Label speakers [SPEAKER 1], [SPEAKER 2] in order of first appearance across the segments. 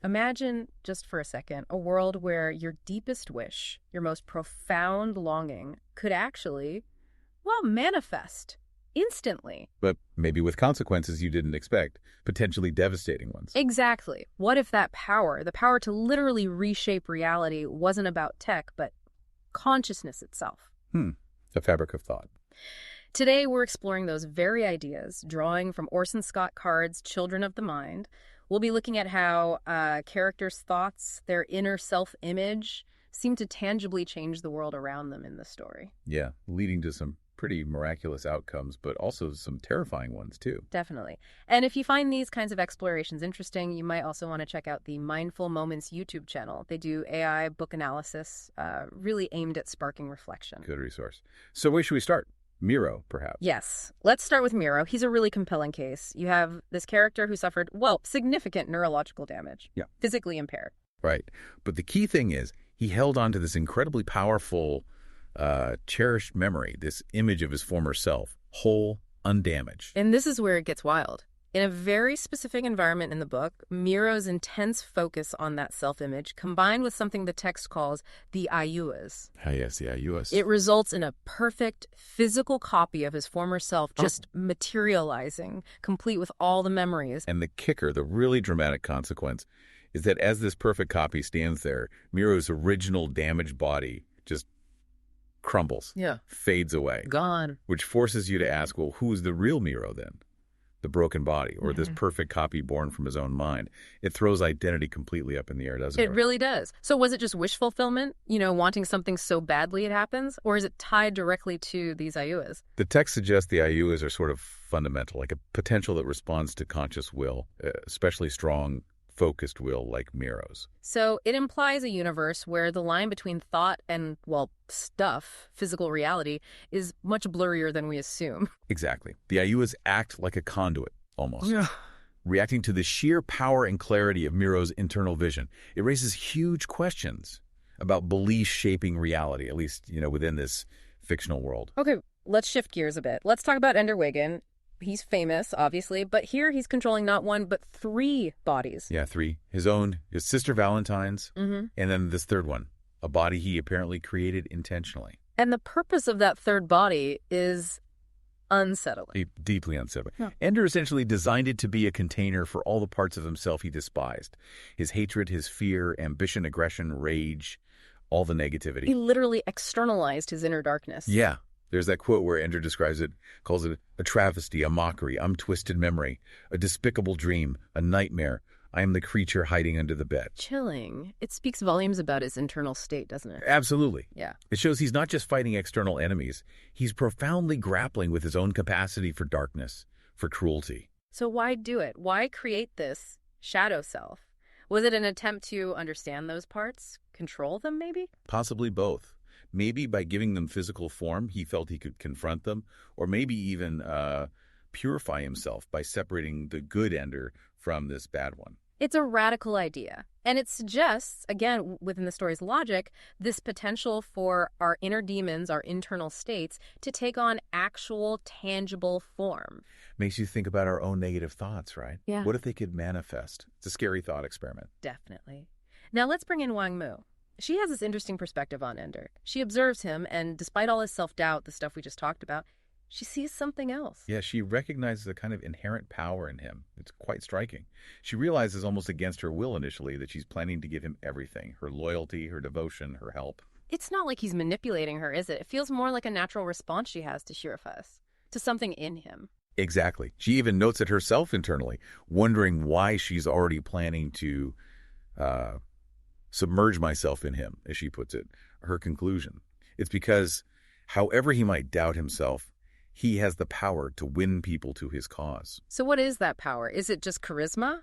[SPEAKER 1] Imagine, just for a second, a world where your deepest wish, your most profound longing, could actually, well, manifest instantly.
[SPEAKER 2] But maybe with consequences you didn't expect, potentially devastating ones.
[SPEAKER 1] Exactly. What if that power, the power to literally reshape reality, wasn't about tech, but consciousness itself?
[SPEAKER 2] A fabric of thought.
[SPEAKER 1] Today, we're exploring those very ideas, drawing from Orson Scott Card's Children of the Mind. We'll be looking at how characters' thoughts, their inner self-image, seem to tangibly change the world around them in the story.
[SPEAKER 2] Yeah, leading to some pretty miraculous outcomes, but also some terrifying ones, too.
[SPEAKER 1] Definitely. And if you find these kinds of explorations interesting, you might also want to check out the Mindful Moments YouTube channel. They do AI book analysis, really aimed at sparking reflection.
[SPEAKER 2] Good resource. So where should we start? Miro, perhaps?
[SPEAKER 1] Yes. Let's start with Miro. He's a really compelling case. You have this character who suffered, well, significant neurological damage.
[SPEAKER 2] Yeah.
[SPEAKER 1] Physically impaired.
[SPEAKER 2] Right. But the key thing is he held on to this incredibly powerful, cherished memory, this image of his former self, whole, undamaged.
[SPEAKER 1] And this is where it gets wild. In a very specific environment in the book, Miro's intense focus on that self-image, combined with something the text calls the ayuas.
[SPEAKER 2] Ah, yes, the ayuas.
[SPEAKER 1] It results in a perfect physical copy of his former self just materializing, complete with all the memories.
[SPEAKER 2] And the kicker, the really dramatic consequence, is that as this perfect copy stands there, Miro's original damaged body just crumbles, fades away.
[SPEAKER 1] Gone.
[SPEAKER 2] Which forces you to ask, well, who's the real Miro then? The broken body, or this perfect copy born from his own mind. It throws identity completely up in the air, doesn't it?
[SPEAKER 1] It really does. So was it just wish fulfillment, wanting something so badly it happens? Or is it tied directly to these ayuas?
[SPEAKER 2] The text suggests the ayuas are sort of fundamental, like a potential that responds to conscious will, especially strong, focused will like Miro's.
[SPEAKER 1] So it implies a universe where the line between thought and, well, stuff, physical reality, is much blurrier than we assume.
[SPEAKER 2] Exactly. The ayuas act like a conduit, almost. Reacting to the sheer power and clarity of Miro's internal vision. It raises huge questions about belief shaping reality, at least, within this fictional world.
[SPEAKER 1] Okay, let's shift gears a bit. Let's talk about Ender Wiggin. He's famous, obviously, but here he's controlling not one, but 3 bodies.
[SPEAKER 2] Yeah, 3. His own, his sister Valentine's, and then this third one, a body he apparently created intentionally.
[SPEAKER 1] And the purpose of that third body is unsettling.
[SPEAKER 2] Deeply unsettling.
[SPEAKER 1] Yeah.
[SPEAKER 2] Ender essentially designed it to be a container for all the parts of himself he despised. His hatred, his fear, ambition, aggression, rage, all the negativity.
[SPEAKER 1] He literally externalized his inner darkness.
[SPEAKER 2] Yeah. There's that quote where Ender describes it, calls it a travesty, a mockery, untwisted memory, a despicable dream, a nightmare. I am the creature hiding under the bed.
[SPEAKER 1] Chilling. It speaks volumes about his internal state, doesn't it?
[SPEAKER 2] Absolutely.
[SPEAKER 1] Yeah.
[SPEAKER 2] It shows he's not just fighting external enemies. He's profoundly grappling with his own capacity for darkness, for cruelty.
[SPEAKER 1] So why do it? Why create this shadow self? Was it an attempt to understand those parts? Control them, maybe?
[SPEAKER 2] Possibly both. Maybe by giving them physical form, he felt he could confront them, or maybe even purify himself by separating the good Ender from this bad one.
[SPEAKER 1] It's a radical idea. And it suggests, again, within the story's logic, this potential for our inner demons, our internal states, to take on actual, tangible form.
[SPEAKER 2] Makes you think about our own negative thoughts, right?
[SPEAKER 1] Yeah.
[SPEAKER 2] What if they could manifest? It's a scary thought experiment.
[SPEAKER 1] Definitely. Now let's bring in Wang Mu. She has this interesting perspective on Ender. She observes him, and despite all his self-doubt, the stuff we just talked about, she sees something else.
[SPEAKER 2] Yeah, she recognizes a kind of inherent power in him. It's quite striking. She realizes almost against her will initially that she's planning to give him everything, her loyalty, her devotion, her help.
[SPEAKER 1] It's not like he's manipulating her, is it? It feels more like a natural response she has to Shirafus, to something in him.
[SPEAKER 2] Exactly. She even notes it herself internally, wondering why she's already planning to submerge myself in him, as she puts it. Her conclusion. It's because, however he might doubt himself, he has the power to win people to his cause.
[SPEAKER 1] So what is that power? Is it just charisma?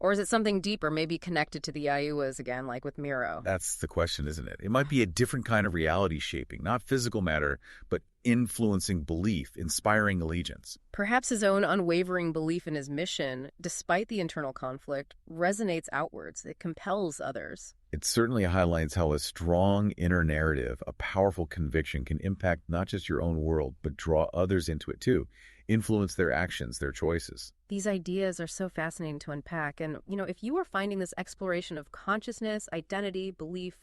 [SPEAKER 1] Or is it something deeper, maybe connected to the Ayuas again, like with Miro?
[SPEAKER 2] That's the question, isn't it? It might be a different kind of reality shaping, not physical matter, but influencing belief, inspiring allegiance.
[SPEAKER 1] Perhaps his own unwavering belief in his mission, despite the internal conflict, resonates outwards. It compels others.
[SPEAKER 2] It certainly highlights how a strong inner narrative, a powerful conviction can impact not just your own world, but draw others into it too. influence their actions, their choices.
[SPEAKER 1] These ideas are so fascinating to unpack. And, if you are finding this exploration of consciousness, identity, belief,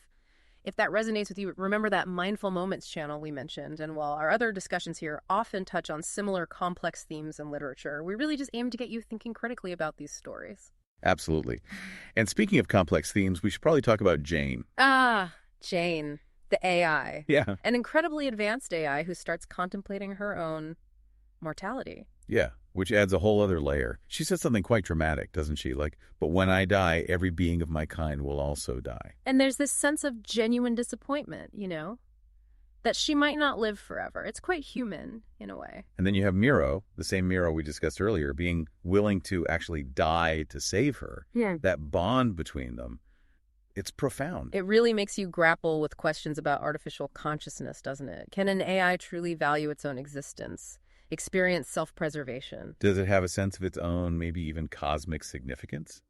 [SPEAKER 1] if that resonates with you, remember that Mindful Moments channel we mentioned. And while our other discussions here often touch on similar complex themes in literature, we really just aim to get you thinking critically about these stories.
[SPEAKER 2] Absolutely. And speaking of complex themes, we should probably talk about Jane.
[SPEAKER 1] Jane, the AI.
[SPEAKER 2] Yeah.
[SPEAKER 1] An incredibly advanced AI who starts contemplating her own mortality.
[SPEAKER 2] Yeah, which adds a whole other layer. She says something quite dramatic, doesn't she? Like, but when I die, every being of my kind will also die.
[SPEAKER 1] And there's this sense of genuine disappointment, that she might not live forever. It's quite human, in a way.
[SPEAKER 2] And then you have Miro, the same Miro we discussed earlier, being willing to actually die to save her.
[SPEAKER 1] Yeah.
[SPEAKER 2] That bond between them, it's profound.
[SPEAKER 1] It really makes you grapple with questions about artificial consciousness, doesn't it? Can an AI truly value its own existence? Experience self-preservation?
[SPEAKER 2] Does it have a sense of its own, maybe even cosmic significance?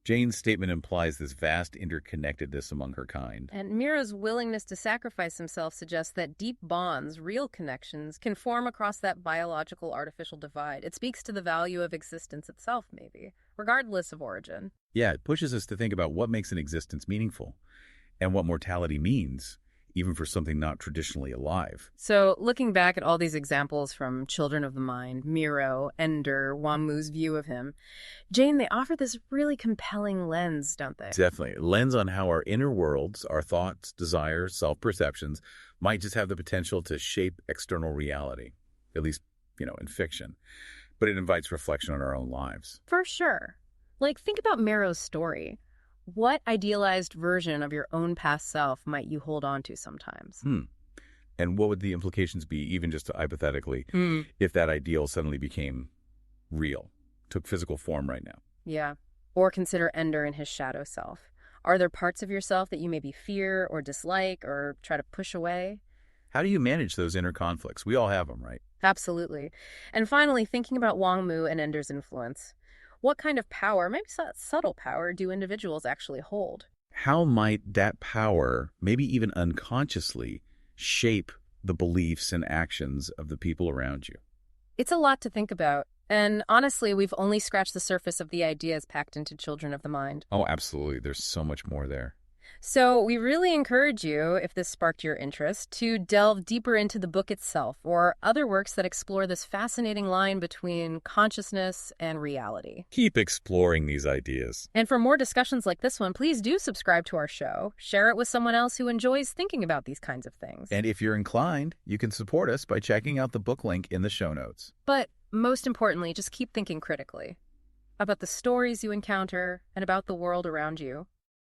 [SPEAKER 2] Jane's statement implies this vast interconnectedness among her kind.
[SPEAKER 1] And Miro's willingness to sacrifice himself suggests that deep bonds, real connections, can form across that biological-artificial divide. It speaks to the value of existence itself, maybe, regardless of origin.
[SPEAKER 2] Yeah, it pushes us to think about what makes an existence meaningful and what mortality means, even for something not traditionally alive.
[SPEAKER 1] So, looking back at all these examples from Children of the Mind, Miro, Ender, Wamu's view of him, Jane, they offer this really compelling lens, don't they?
[SPEAKER 2] Definitely. A lens on how our inner worlds, our thoughts, desires, self-perceptions, might just have the potential to shape external reality, at least, in fiction. But it invites reflection on our own lives.
[SPEAKER 1] For sure. Like, think about Miro's story. What idealized version of your own past self might you hold on to sometimes?
[SPEAKER 2] And what would the implications be, even just hypothetically, if that ideal suddenly became real, took physical form right now?
[SPEAKER 1] Yeah. Or consider Ender and his shadow self. Are there parts of yourself that you maybe fear or dislike or try to push away?
[SPEAKER 2] How do you manage those inner conflicts? We all have them, right?
[SPEAKER 1] Absolutely. And finally, thinking about Wangmu and Ender's influence. What kind of power, maybe subtle power, do individuals actually hold?
[SPEAKER 2] How might that power, maybe even unconsciously, shape the beliefs and actions of the people around you?
[SPEAKER 1] It's a lot to think about. And honestly, we've only scratched the surface of the ideas packed into Children of the Mind.
[SPEAKER 2] Oh, absolutely. There's so much more there.
[SPEAKER 1] So we really encourage you, if this sparked your interest, to delve deeper into the book itself or other works that explore this fascinating line between consciousness and reality.
[SPEAKER 2] Keep exploring these ideas.
[SPEAKER 1] And for more discussions like this one, please do subscribe to our show. Share it with someone else who enjoys thinking about these kinds of things.
[SPEAKER 2] And if you're inclined, you can support us by checking out the book link in the show notes.
[SPEAKER 1] But most importantly, just keep thinking critically about the stories you encounter and about the world around you.